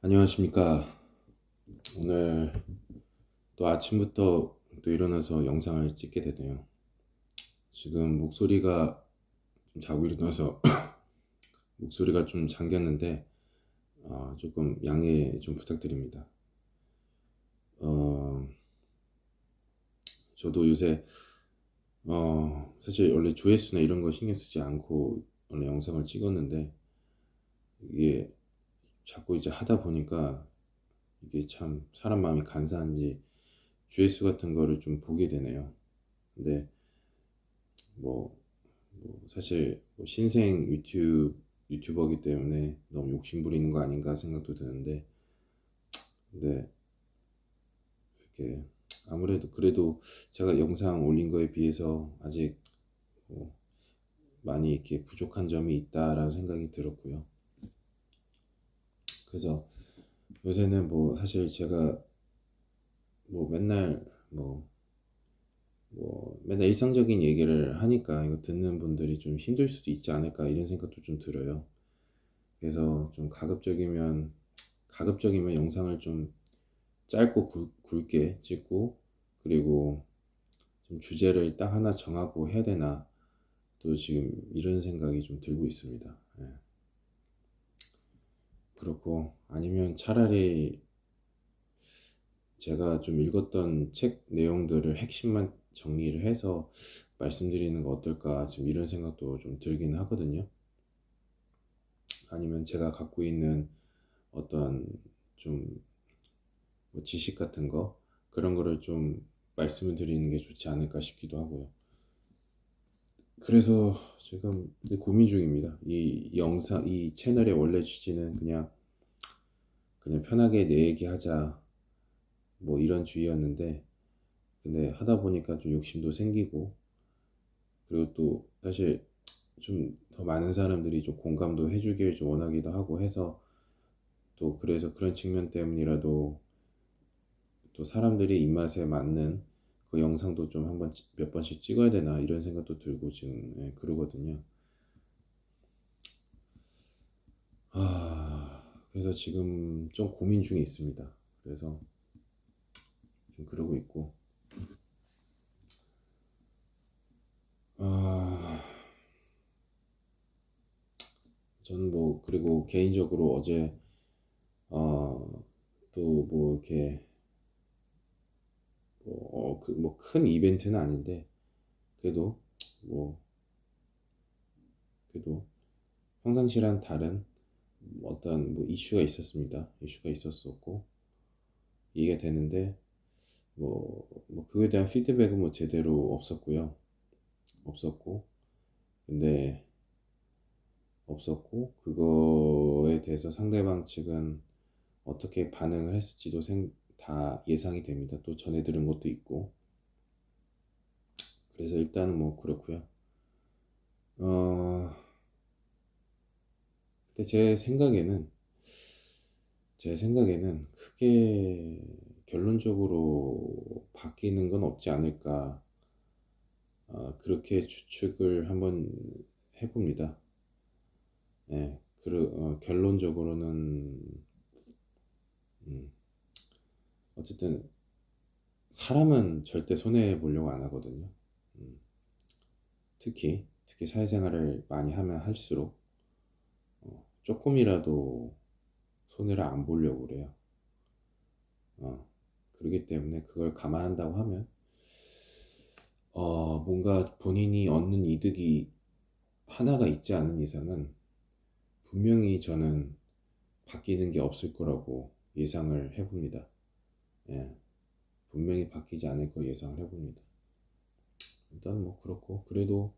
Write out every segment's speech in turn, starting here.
안녕하십니까. 오늘 또 아침부터 또 일어나서 영상을 찍게 되네요. 지금 목소리가 좀 자고 일어나서 목소리가 좀 잠겼는데 조금 양해 좀 부탁드립니다. 어, 저도 요새 사실 원래 조회수나 이런 거 신경 쓰지 않고 원래 영상을 찍었는데 이게 자꾸 이제 하다 보니까 이게 참 사람 마음이 간사한지 조회수 같은 거를 좀 보게 되네요. 근데 뭐 사실 뭐 신생 유튜버기 때문에 너무 욕심 부리는 거 아닌가 생각도 드는데, 근데 이렇게 아무래도 그래도 제가 영상 올린 거에 비해서 아직 뭐 많이 이렇게 부족한 점이 있다라는 생각이 들었고요. 그래서 요새는 뭐 사실 제가 뭐 맨날 일상적인 얘기를 하니까 이거 듣는 분들이 좀 힘들 수도 있지 않을까 이런 생각도 좀 들어요. 그래서 좀 가급적이면 영상을 좀 짧고 굵게 찍고, 그리고 좀 주제를 딱 하나 정하고 해야 되나 또 지금 이런 생각이 좀 들고 있습니다. 예. 그렇고 아니면 차라리 제가 좀 읽었던 책 내용들을 핵심만 정리를 해서 말씀드리는 거 어떨까 지금 이런 생각도 좀 들긴 하거든요. 아니면 제가 갖고 있는 어떤 좀뭐 지식 같은 거, 그런 거를 좀 말씀을 드리는 게 좋지 않을까 싶기도 하고요. 그래서 지금 고민 중입니다. 이 채널의 원래 취지는 그냥 편하게 내 얘기 하자, 뭐 이런 주의였는데, 근데 하다 보니까 좀 욕심도 생기고, 그리고 또 사실 좀 더 많은 사람들이 좀 공감도 해주길 좀 원하기도 하고 해서, 또 그래서 그런 측면 때문이라도 또 사람들이 입맛에 맞는 그 영상도 좀 몇 번씩 찍어야 되나 이런 생각도 들고 지금 그러거든요. 그래서 지금 좀 고민 중에 있습니다. 그래서 좀 그러고 있고, 아, 저는 뭐, 그리고 개인적으로 어제, 또 뭐, 이렇게, 뭐, 큰 이벤트는 아닌데, 그래도, 뭐, 그래도 평상시랑 다른 어떤 뭐 이슈가 있었습니다. 이슈가 있었었고, 이게 되는데, 그거에 대한 피드백은 뭐 제대로 없었고요. 없었고, 근데 없었고, 그거에 대해서 상대방 측은 어떻게 반응을 했을지도 다 예상이 됩니다. 또 전해 들은 것도 있고. 그래서 일단은 뭐 그렇고요. 어, 근데 제 생각에는 크게 결론적으로 바뀌는 건 없지 않을까. 그렇게 추측을 한번 해봅니다. 예, 결론적으로는 음, 어쨌든 사람은 절대 손해 보려고 안 하거든요. 음, 특히 사회생활을 많이 하면 할수록 조금이라도 손해를 안 보려고 그래요. 그렇기 때문에 그걸 감안한다고 하면 뭔가 본인이 얻는 이득이 하나가 있지 않은 이상은 분명히 저는 바뀌는 게 없을 거라고 예상을 해봅니다. 예, 분명히 바뀌지 않을 거 예상을 해봅니다. 일단 뭐 그렇고, 그래도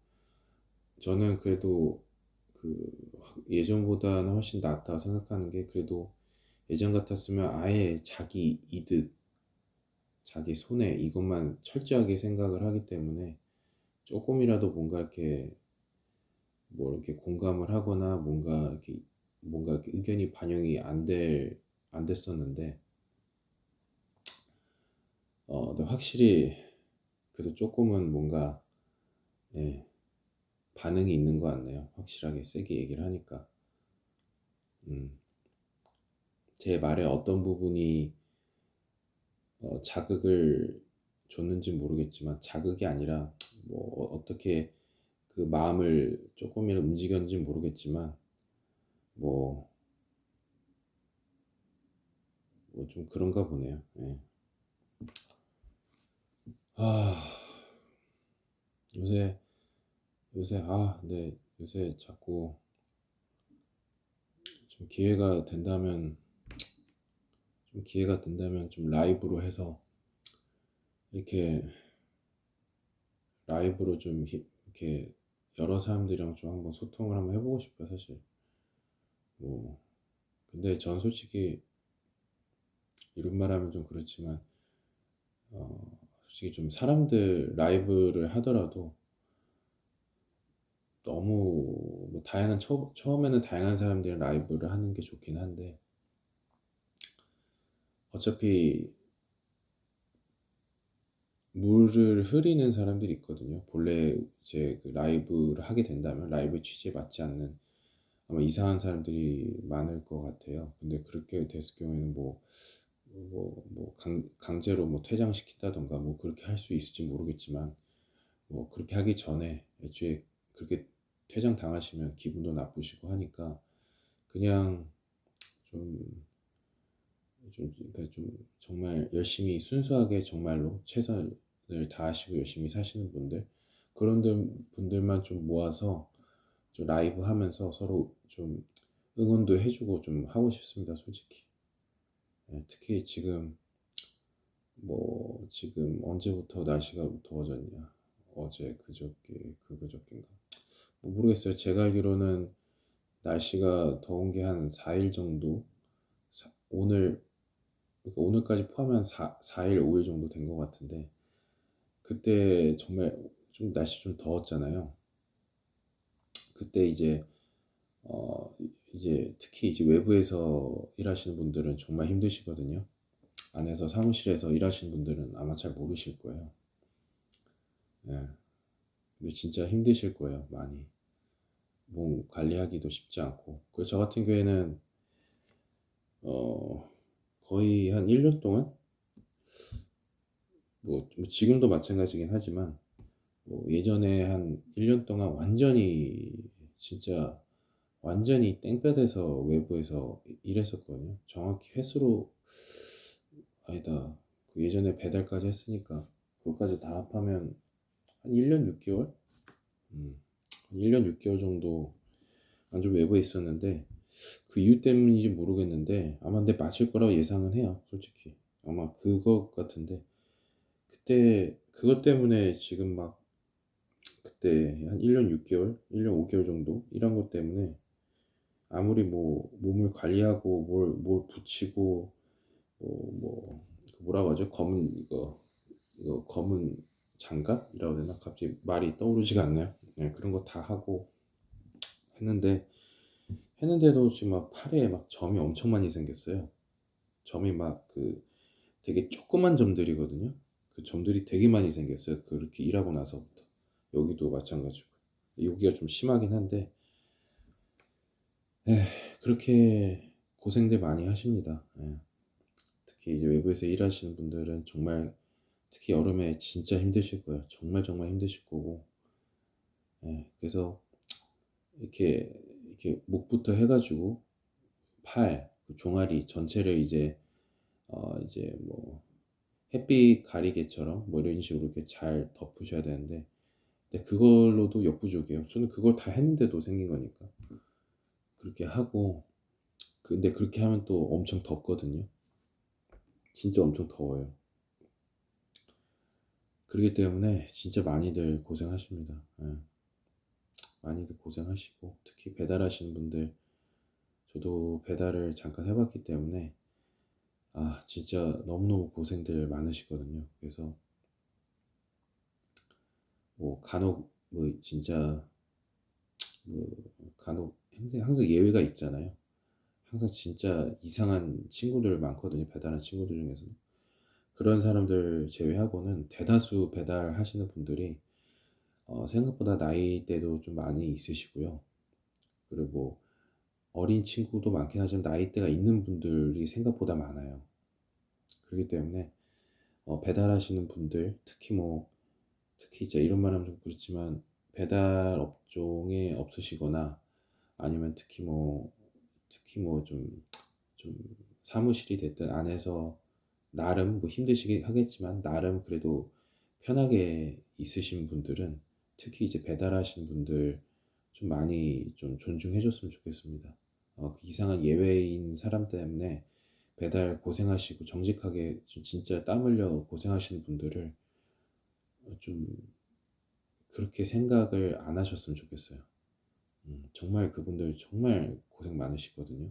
저는 그래도 그 예전보다는 훨씬 낫다고 생각하는 게, 그래도 예전 같았으면 아예 자기 이득, 자기 손해 이것만 철저하게 생각을 하기 때문에 조금이라도 이렇게 공감을 하거나 뭔가 이렇게 의견이 반영이 안 됐었는데, 근데 확실히 그래도 조금은 뭔가 예, 반응이 있는 것 같네요. 확실하게 세게 얘기를 하니까. 음, 제 말의 어떤 부분이 자극을 줬는지 모르겠지만, 자극이 아니라 뭐 어떻게 그 마음을 조금이라도 움직였는지 모르겠지만, 뭐 좀 그런가 보네요. 예. 아, 요새 네, 요새 자꾸 좀 기회가 된다면 좀 라이브로 해서, 이렇게 라이브로 좀 이렇게 여러 사람들이랑 좀 한번 소통을 한번 해보고 싶어요, 사실. 뭐 근데 전 솔직히 이런 말 하면 좀 그렇지만, 솔직히 좀 사람들 라이브를 하더라도 너무 뭐 다양한 처음에는 다양한 사람들이랑 라이브를 하는 게 좋긴 한데, 어차피 물을 흐리는 사람들이 있거든요. 본래 이제 그 라이브를 하게 된다면 라이브 취지에 맞지 않는 아마 이상한 사람들이 많을 것 같아요. 근데 그렇게 됐을 경우에는 강제로 뭐 퇴장시킨다던가 뭐 그렇게 할 수 있을지 모르겠지만, 뭐 그렇게 하기 전에 애초에 그렇게 퇴장 당하시면 기분도 나쁘시고 하니까, 그냥 좀 그러니까 좀 정말 열심히 순수하게 정말로 최선을 다하시고 열심히 사시는 분들, 그런 분들만 좀 모아서 좀 라이브 하면서 서로 좀 응원도 해주고 좀 하고 싶습니다, 솔직히. 네, 특히 지금 언제부터 날씨가 더워졌냐? 어제 그저께인가? 뭐 모르겠어요. 제가 알기로는 날씨가 더운 게 한 4일 정도, 오늘, 그러니까 오늘까지 포함한 4일, 5일 정도 된 것 같은데, 그때 정말 좀 날씨 좀 더웠잖아요. 그때 이제 특히 이제 외부에서 일하시는 분들은 정말 힘드시거든요. 안에서 사무실에서 일하시는 분들은 아마 잘 모르실 거예요. 예. 근데 진짜 힘드실 거예요, 많이. 몸 관리하기도 쉽지 않고. 그저 같은 경우에는 어, 거의 한 1년 동안, 뭐 지금도 마찬가지긴 하지만, 뭐 예전에 한 1년 동안 진짜 완전히 땡볕에서 외부에서 일했었거든요. 정확히 횟수로, 아니다. 그 예전에 배달까지 했으니까 그것까지 다 합하면 한 1년 6개월? 1년 6개월 정도 완전 외부에 있었는데, 그 이유 때문인지 모르겠는데 아마 내 맞을 거라고 예상은 해요, 솔직히. 아마 그거 같은데, 그때 그것 때문에 지금 막, 그때 한 1년 6개월, 1년 5개월 정도 일한 것 때문에, 아무리 뭐 몸을 관리하고 뭘 붙이고 그 뭐라고 하죠? 이거 검은 장갑이라고 해야 되나? 갑자기 말이 떠오르지가 않네요. 네, 그런 거 다 하고 했는데, 했는데도 지금 막 팔에 막 점이 엄청 많이 생겼어요. 점이 막 되게 조그만 점들이거든요. 그 점들이 되게 많이 생겼어요. 그렇게 일하고 나서부터. 여기도 마찬가지고. 여기가 좀 심하긴 한데, 그렇게 고생들 많이 하십니다. 예. 특히 이제 외부에서 일하시는 분들은 정말, 특히 여름에 진짜 힘드실 거예요. 정말 정말 힘드실 거고. 그래서 이렇게 목부터 해가지고 그 종아리 전체를 이제 뭐 햇빛 가리개처럼 뭐 이런 식으로 이렇게 잘 덮으셔야 되는데, 근데 그걸로도 역부족이에요. 저는 그걸 다 했는데도 생긴 거니까. 그렇게 하고, 근데 그렇게 하면 또 엄청 덥거든요. 진짜 엄청 더워요. 그렇기 때문에 진짜 많이들 고생하십니다. 많이들 고생하시고, 특히 배달하시는 분들, 저도 배달을 잠깐 해봤기 때문에, 진짜 너무너무 고생들 많으시거든요. 그래서 뭐 간혹 뭐 진짜 뭐 간혹 항상 예외가 있잖아요. 항상 진짜 이상한 친구들 많거든요. 배달하는 친구들 중에서. 그런 사람들 제외하고는 대다수 배달하시는 분들이 생각보다 나이대도 좀 많이 있으시고요. 그리고 어린 친구도 많긴 하지만 나이대가 있는 분들이 생각보다 많아요. 그렇기 때문에 배달하시는 분들, 특히 이제 이런 말 하면 좀 그렇지만 배달 업종에 없으시거나 아니면 특히 뭐 좀 사무실이 됐든 안에서 나름 뭐 힘드시긴 하겠지만 나름 그래도 편하게 있으신 분들은 특히 이제 배달하시는 분들 좀 많이 좀 존중해 줬으면 좋겠습니다. 그 이상한 예외인 사람 때문에 배달 고생하시고 정직하게 좀 진짜 땀 흘려 고생하시는 분들을 좀 그렇게 생각을 안 하셨으면 좋겠어요. 정말 그분들 정말 고생 많으시거든요.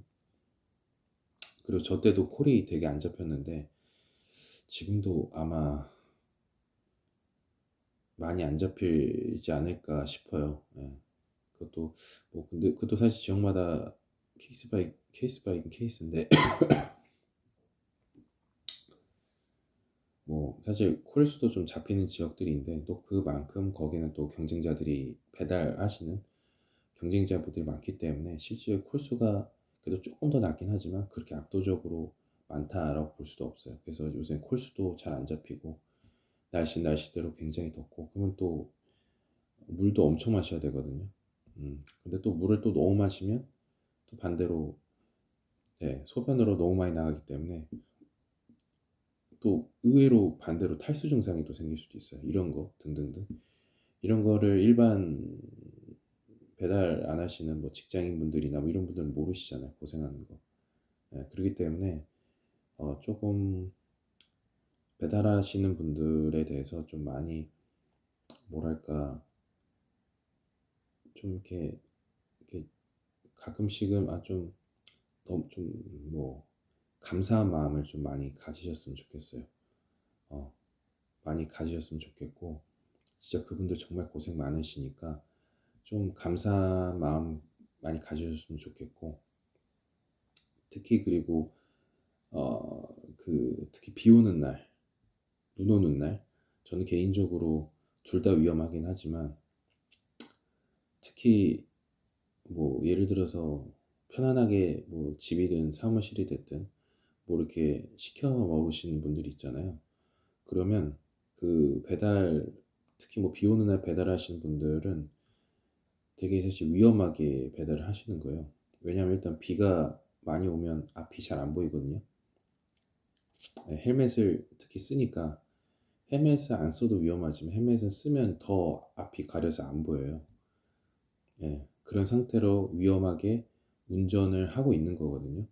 그리고 저 때도 콜이 되게 안 잡혔는데 지금도 아마 많이 안 잡히지 않을까 싶어요. 예. 그것도 뭐 근데 그것도 사실 지역마다 케이스 바이 케이스인데 뭐 사실 콜수도 좀 잡히는 지역들인데 또 그만큼 거기는 또 경쟁자들이 배달하시는 경쟁자분들이 많기 때문에 실제 콜수가 그래도 조금 더 낮긴 하지만 그렇게 압도적으로 많다라고 볼 수도 없어요. 그래서 요새 콜수도 잘 안 잡히고 날씨대로 굉장히 덥고 그러면 또 물도 엄청 마셔야 되거든요. 근데 또 물을 또 너무 마시면 또 반대로 네, 소변으로 너무 많이 나가기 때문에 또 의외로 반대로 탈수 증상이 또 생길 수도 있어요. 이런 거 등등등. 이런 거를 일반 배달 안 하시는 뭐 직장인 분들이나 뭐 이런 분들은 모르시잖아요. 고생하는 거. 네, 그렇기 때문에 조금 배달하시는 분들에 대해서 좀 많이 뭐랄까 좀 이렇게 가끔씩은 너무 좀 뭐 감사한 마음을 좀 많이 가지셨으면 좋겠어요. 어, 많이 가지셨으면 좋겠고 진짜 그분들 정말 고생 많으시니까 좀 감사한 마음 많이 가지셨으면 좋겠고 특히 그리고 특히 비 오는 날, 눈 오는 날 저는 개인적으로 둘 다 위험하긴 하지만 특히 뭐 예를 들어서 편안하게 뭐 집이든 사무실이 됐든 뭐 이렇게 시켜 먹으시는 분들이 있잖아요. 그러면 그 특히 뭐 비 오는 날 배달하시는 분들은 되게 사실 위험하게 배달을 하시는 거예요. 왜냐하면 일단 비가 많이 오면 앞이 잘 안 보이거든요. 네, 헬멧을 특히 쓰니까 헬멧을 안 써도 위험하지만 헬멧을 쓰면 더 앞이 가려서 안 보여요. 예, 그런 상태로 위험하게 운전을 하고 있는 거거든요.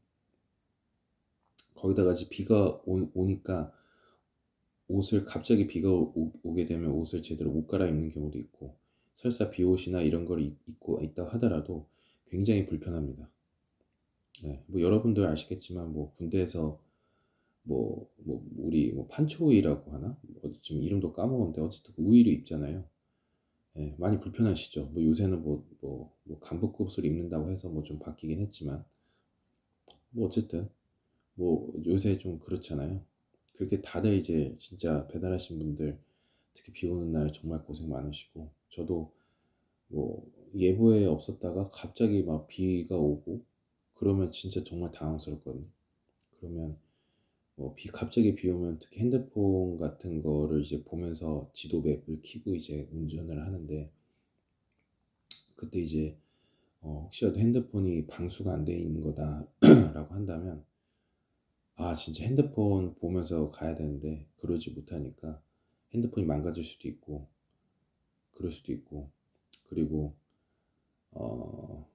거기다가 이제 오니까 갑자기 비가 오게 되면 옷을 제대로 못 갈아입는 경우도 있고 설사 비옷이나 이런 걸 입고 있다 하더라도 굉장히 불편합니다. 네, 뭐 여러분들 아시겠지만 뭐 군대에서 우리 뭐 판초우이라고 하나? 지금 이름도 까먹었는데 어쨌든 그 우의를 입잖아요. 예, 많이 불편하시죠. 뭐 요새는 뭐 간부급 옷을 입는다고 해서 뭐 좀 바뀌긴 했지만 뭐 어쨌든 뭐 요새 좀 그렇잖아요. 그렇게 다들 이제 진짜 배달하신 분들 특히 비 오는 날 정말 고생 많으시고 저도 뭐 예보에 없었다가 갑자기 막 비가 오고 그러면 진짜 정말 당황스럽거든요. 그러면 갑자기 비 오면 특히 핸드폰 같은 거를 이제 보면서 지도 맵을 켜고 이제 운전을 하는데 그때 이제 혹시라도 핸드폰이 방수가 안 돼 있는 거다라고 한다면 진짜 핸드폰 보면서 가야 되는데 그러지 못하니까 핸드폰이 망가질 수도 있고 그럴 수도 있고 그리고 어,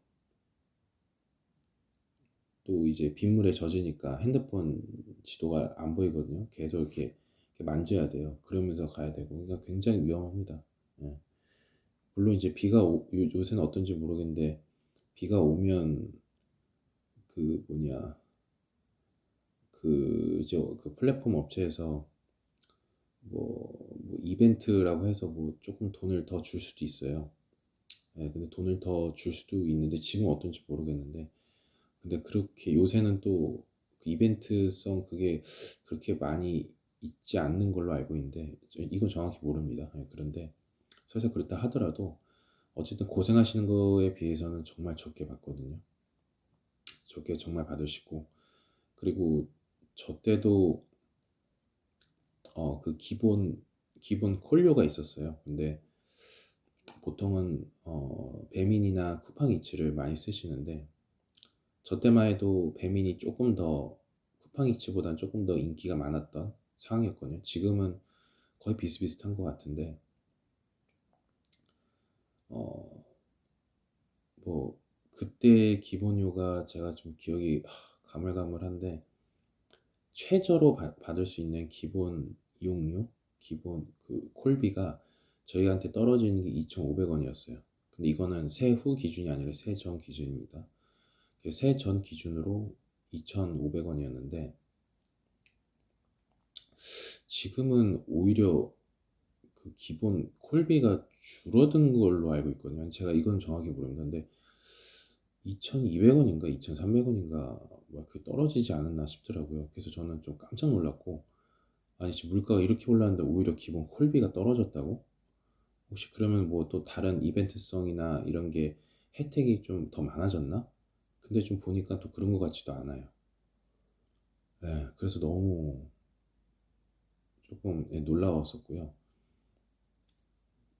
또 이제 빗물에 젖으니까 핸드폰 지도가 안 보이거든요. 계속 이렇게 만져야 돼요. 그러면서 가야 되고 그러니까 굉장히 위험합니다. 예. 물론 이제 요새는 어떤지 모르겠는데 비가 오면 그 뭐냐 이제 그 플랫폼 업체에서 뭐 이벤트라고 해서 뭐 조금 돈을 더 줄 수도 있어요. 예, 근데 돈을 더 줄 수도 있는데 지금 어떤지 모르겠는데 근데 그렇게 요새는 또 그 이벤트성 그게 그렇게 많이 있지 않는 걸로 알고 있는데 이건 정확히 모릅니다. 예, 그런데 설사 그렇다 하더라도 어쨌든 고생하시는 거에 비해서는 정말 적게 받거든요. 적게 정말 받으시고, 그리고 저 때도 그 기본 콜료가 있었어요. 근데 보통은 배민이나 쿠팡이츠를 많이 쓰시는데, 저 때만 해도 배민이 조금 더 쿠팡이츠보단 조금 더 인기가 많았던 상황이었거든요. 지금은 거의 비슷비슷한 것 같은데, 어, 뭐 그때 기본료가 제가 좀 기억이 가물가물한데, 최저로 받을 수 있는 기본 이용료, 기본 그 콜비가 저희한테 떨어지는 게 2,500원이었어요. 근데 이거는 세후 기준이 아니라 세전 기준입니다. 세전 기준으로 2,500원이었는데, 지금은 오히려 그 기본 콜비가 줄어든 걸로 알고 있거든요. 제가 이건 정확히 모릅니다. 근데 2,200원인가 2,300원인가 그 떨어지지 않았나 싶더라고요. 그래서 저는 좀 깜짝 놀랐고, 아니 지금 물가가 이렇게 올랐는데 오히려 기본 콜비가 떨어졌다고? 혹시 그러면 뭐 또 다른 이벤트성이나 이런 게 혜택이 좀 더 많아졌나? 근데 좀 보니까 또 그런 것 같지도 않아요. 예, 그래서 너무 조금 놀라웠었고요.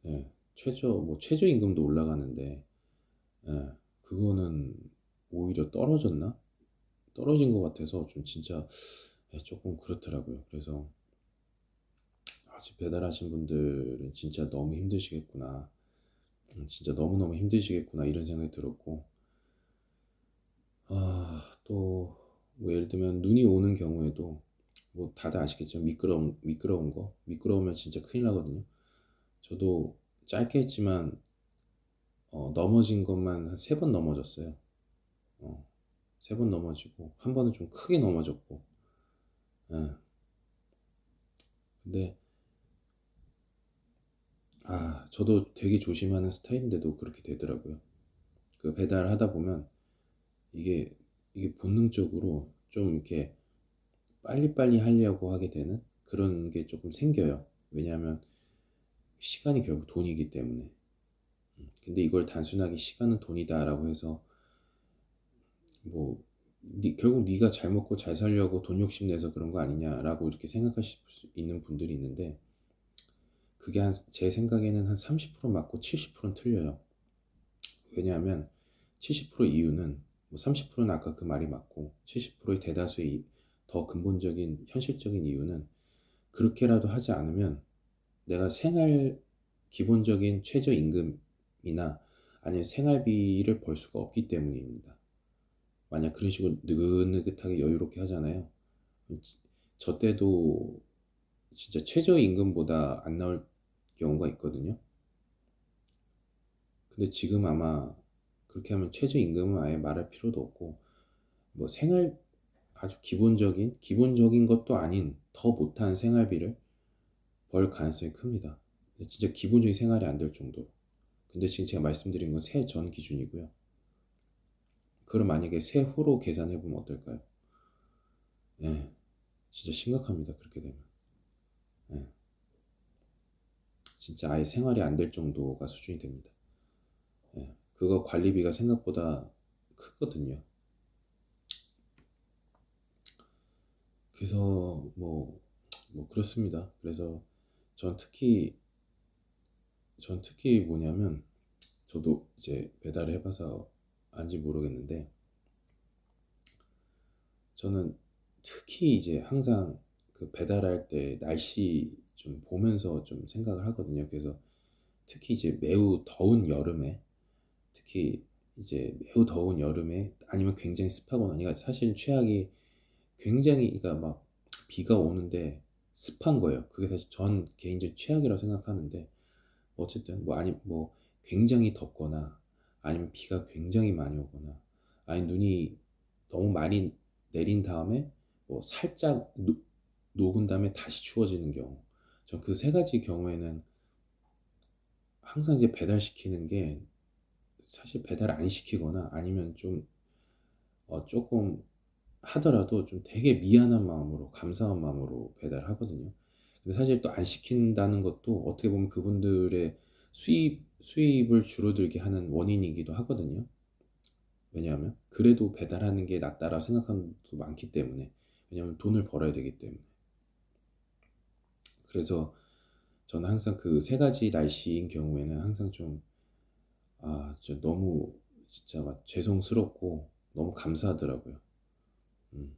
예, 최저임금도 올라가는데, 예, 그거는 오히려 떨어졌나? 떨어진 것 같아서 좀 진짜 조금 그렇더라고요. 그래서 아직 배달하신 분들은 진짜 너무 힘드시겠구나. 진짜 너무너무 힘드시겠구나 이런 생각이 들었고, 또 뭐 예를 들면 눈이 오는 경우에도 뭐 다들 아시겠지만 미끄러우면 진짜 큰일 나거든요. 저도 짧게 했지만 넘어진 것만 한 3번 넘어졌어요. 어, 3번 넘어지고 한 번은 좀 크게 넘어졌고. 예. 근데 저도 되게 조심하는 스타일인데도 그렇게 되더라고요. 그 배달하다 보면 이게 이게 본능적으로 좀 이렇게 빨리빨리 하려고 하게 되는 그런 게 조금 생겨요. 왜냐하면 시간이 결국 돈이기 때문에. 근데 이걸 단순하게 시간은 돈이다라고 해서 뭐 결국 네가 잘 먹고 잘 살려고 돈 욕심내서 그런 거 아니냐라고 이렇게 생각하실 수 있는 분들이 있는데, 그게 제 생각에는 한 30% 맞고 70%는 틀려요. 왜냐하면 70% 이유는, 뭐 30%는 아까 그 말이 맞고 70%의 대다수의 더 근본적인 현실적인 이유는, 그렇게라도 하지 않으면 내가 기본적인 최저임금이나 아니면 생활비를 벌 수가 없기 때문입니다. 만약 그런 식으로 느긋느긋하게 여유롭게 하잖아요. 저 때도 진짜 최저임금보다 안 나올 경우가 있거든요. 근데 지금 아마 그렇게 하면 최저임금은 아예 말할 필요도 없고, 뭐 아주 기본적인 것도 아닌 더 못한 생활비를 벌 가능성이 큽니다. 진짜 기본적인 생활이 안 될 정도로. 근데 지금 제가 말씀드린 건 세전 기준이고요. 그럼 만약에 세후로 계산해 보면 어떨까요? 예, 진짜 심각합니다. 그렇게 되면. 예, 진짜 아예 생활이 안 될 정도가 수준이 됩니다. 예, 그거 관리비가 생각보다 크거든요. 그래서 뭐 그렇습니다. 그래서 전 특히 뭐냐면, 저도 이제 배달을 해봐서 안지 모르겠는데, 저는 특히 이제 항상 그 배달할 때 날씨 좀 보면서 좀 생각을 하거든요. 그래서 특히 이제 매우 더운 여름에, 특히 이제 매우 더운 여름에 아니면 굉장히 습하거나, 그러니까 사실 최악이 굉장히, 그러니까 막 비가 오는데 습한 거예요. 그게 사실 전 개인적인 최악이라고 생각하는데, 어쨌든 뭐 굉장히 덥거나, 아니면 비가 굉장히 많이 오거나, 아니 눈이 너무 많이 내린 다음에 뭐 살짝 녹은 다음에 다시 추워지는 경우, 전 그 세 가지 경우에는 항상 이제 배달시키는 게, 사실 배달 안 시키거나 아니면 좀 조금 하더라도 좀 되게 미안한 마음으로, 감사한 마음으로 배달하거든요. 근데 사실 또 안 시킨다는 것도 어떻게 보면 그분들의 수입을 줄어들게 하는 원인이기도 하거든요. 왜냐하면 그래도 배달하는 게 낫다라고 생각하는 분도 많기 때문에. 왜냐하면 돈을 벌어야 되기 때문에. 그래서 저는 항상 그 세 가지 날씨인 경우에는 항상 좀, 진짜 너무 진짜 막 죄송스럽고 너무 감사하더라고요. 음,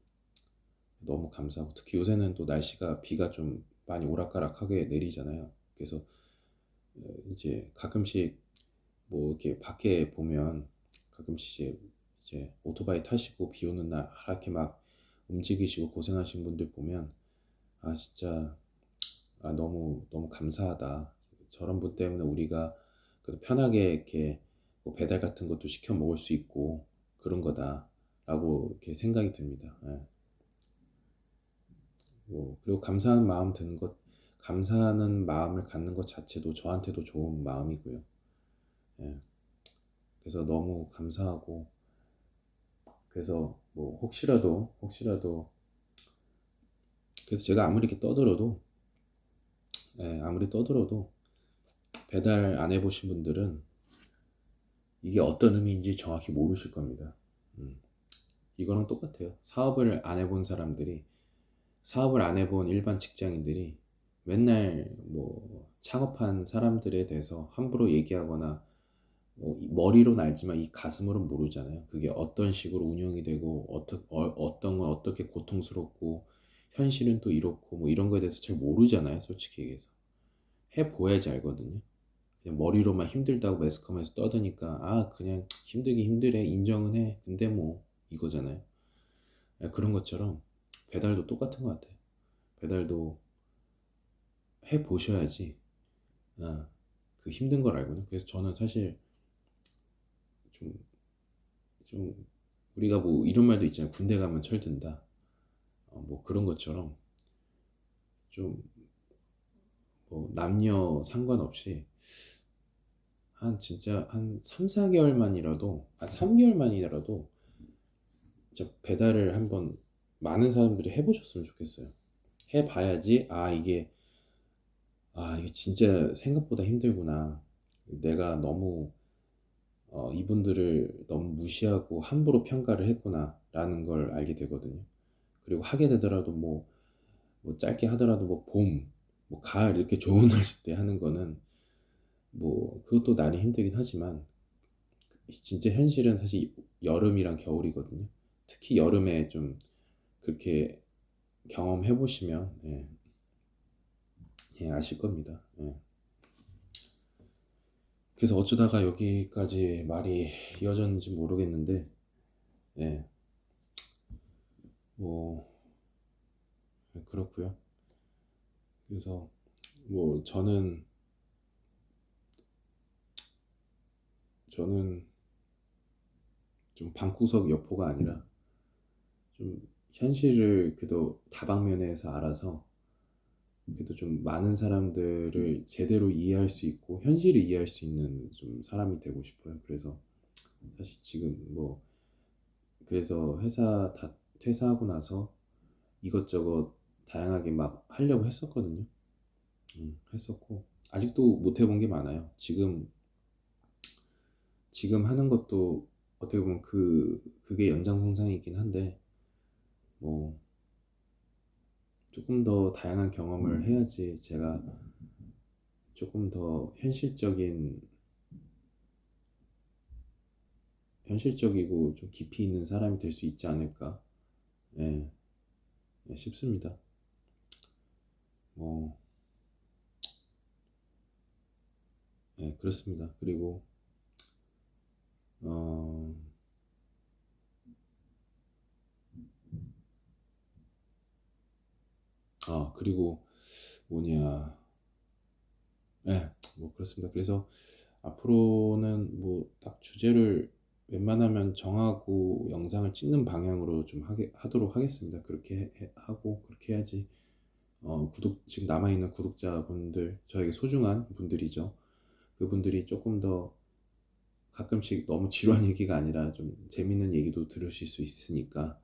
너무 감사하고 특히 요새는 또 날씨가 비가 좀 많이 오락가락하게 내리잖아요. 그래서 이제 가끔씩 뭐 이렇게 밖에 보면 가끔씩 이제 오토바이 타시고 비 오는 날 이렇게 막 움직이시고 고생하신 분들 보면 진짜 너무 너무 감사하다. 저런 분 때문에 우리가 그래도 편하게 이렇게 뭐 배달 같은 것도 시켜 먹을 수 있고 그런 거다라고 이렇게 생각이 듭니다. 예. 뭐 그리고 감사하는 마음을 갖는 것 자체도 저한테도 좋은 마음이고요. 예. 그래서 너무 감사하고 그래서 뭐 혹시라도 그래서 제가 아무리 이렇게 떠들어도 아무리 떠들어도 배달 안 해보신 분들은 이게 어떤 의미인지 정확히 모르실 겁니다. 음, 이거랑 똑같아요. 사업을 안 해본 일반 직장인들이 맨날 뭐 창업한 사람들에 대해서 함부로 얘기하거나 머리로는 알지만 이 가슴으로는 모르잖아요. 그게 어떤 식으로 운영이 되고 어떤 건 어떻게 고통스럽고 현실은 또 이렇고 뭐 이런 거에 대해서 잘 모르잖아요. 솔직히 얘기해서 해보야지 알거든요. 그냥 머리로만 힘들다고 매스컴에서 떠드니까 그냥 힘들긴 힘들해 인정은 해 근데 뭐 이거잖아요. 그런 것처럼 배달도 똑같은 것 같아요. 배달도 해보셔야지 그 힘든 걸 알거든요. 그래서 저는 사실 좀, 좀 우리가 뭐 이런 말도 있잖아요. 군대 가면 철든다. 뭐 그런 것처럼 좀 뭐 남녀 상관없이 진짜 한 3, 4개월만이라도 한 3개월만이라도 진짜 배달을 한번 많은 사람들이 해보셨으면 좋겠어요. 해봐야지 이게 진짜 생각보다 힘들구나. 내가 너무 이분들을 너무 무시하고 함부로 평가를 했구나 라는 걸 알게 되거든요. 그리고 하게 되더라도 뭐 짧게 하더라도 뭐 봄, 뭐 가을 이렇게 좋은 날씨 때 하는 거는 뭐 그것도 나름 힘들긴 하지만 진짜 현실은 사실 여름이랑 겨울이거든요. 특히 여름에 좀 그렇게 경험해 보시면 아실 겁니다. 그래서 어쩌다가 여기까지 말이 이어졌는지 모르겠는데 예, 뭐 그렇고요. 그래서 뭐 저는 좀 방구석 여포가 아니라 좀 현실을 그래도 다방면에서 알아서 그래도 좀 많은 사람들을 제대로 이해할 수 있고 현실을 이해할 수 있는 좀 사람이 되고 싶어요. 그래서 사실 지금 뭐 그래서 회사 다 퇴사하고 나서 이것저것 다양하게 막 하려고 했었거든요. 했었고 아직도 못 해본 게 많아요. 지금 하는 것도 어떻게 보면 그게 연장선상이긴 한데 뭐 조금 더 다양한 경험을 해야지 제가 조금 더 현실적이고 좀 깊이 있는 사람이 될 수 있지 않을까 예, 싶습니다. 뭐 그렇습니다. 그리고 어, 그리고 뭐냐 뭐 그렇습니다. 그래서 앞으로는 뭐 딱 주제를 웬만하면 정하고 영상을 찍는 방향으로 좀 하도록 하겠습니다. 그렇게 하고 그렇게 해야지 지금 남아있는 구독자분들 저에게 소중한 분들이죠. 그분들이 조금 더 가끔씩 너무 지루한 얘기가 아니라 좀 재밌는 얘기도 들으실 수 있으니까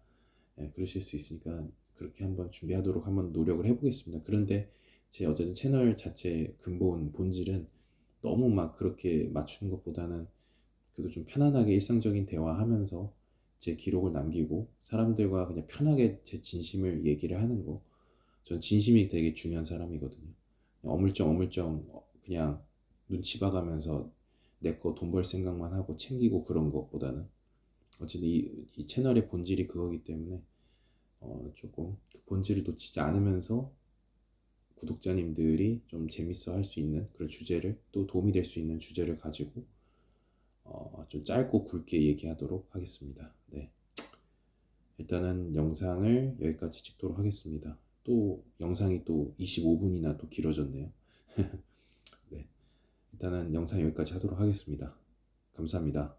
그러실 수 있으니까 그렇게 한번 준비하도록 한번 노력을 해보겠습니다. 그런데 제 어쨌든 채널 자체 근본 본질은 너무 막 그렇게 맞추는 것보다는 그래도 좀 편안하게 일상적인 대화하면서 제 기록을 남기고 사람들과 그냥 편하게 제 진심을 얘기를 하는 거. 전 진심이 되게 중요한 사람이거든요. 어물쩡 어물쩡 그냥 눈치 봐가면서 내 거 돈 벌 생각만 하고 챙기고 그런 것보다는 어쨌든 이 채널의 본질이 그거기 때문에 조금 그 본질을 놓치지 않으면서 구독자님들이 좀 재밌어 할 수 있는 그런 주제를 또 도움이 될 수 있는 주제를 가지고 좀 짧고 굵게 얘기하도록 하겠습니다. 네. 일단은 영상을 여기까지 찍도록 하겠습니다. 또 영상이 또 25분이나 또 길어졌네요. 네. 일단은 영상 여기까지 하도록 하겠습니다. 감사합니다.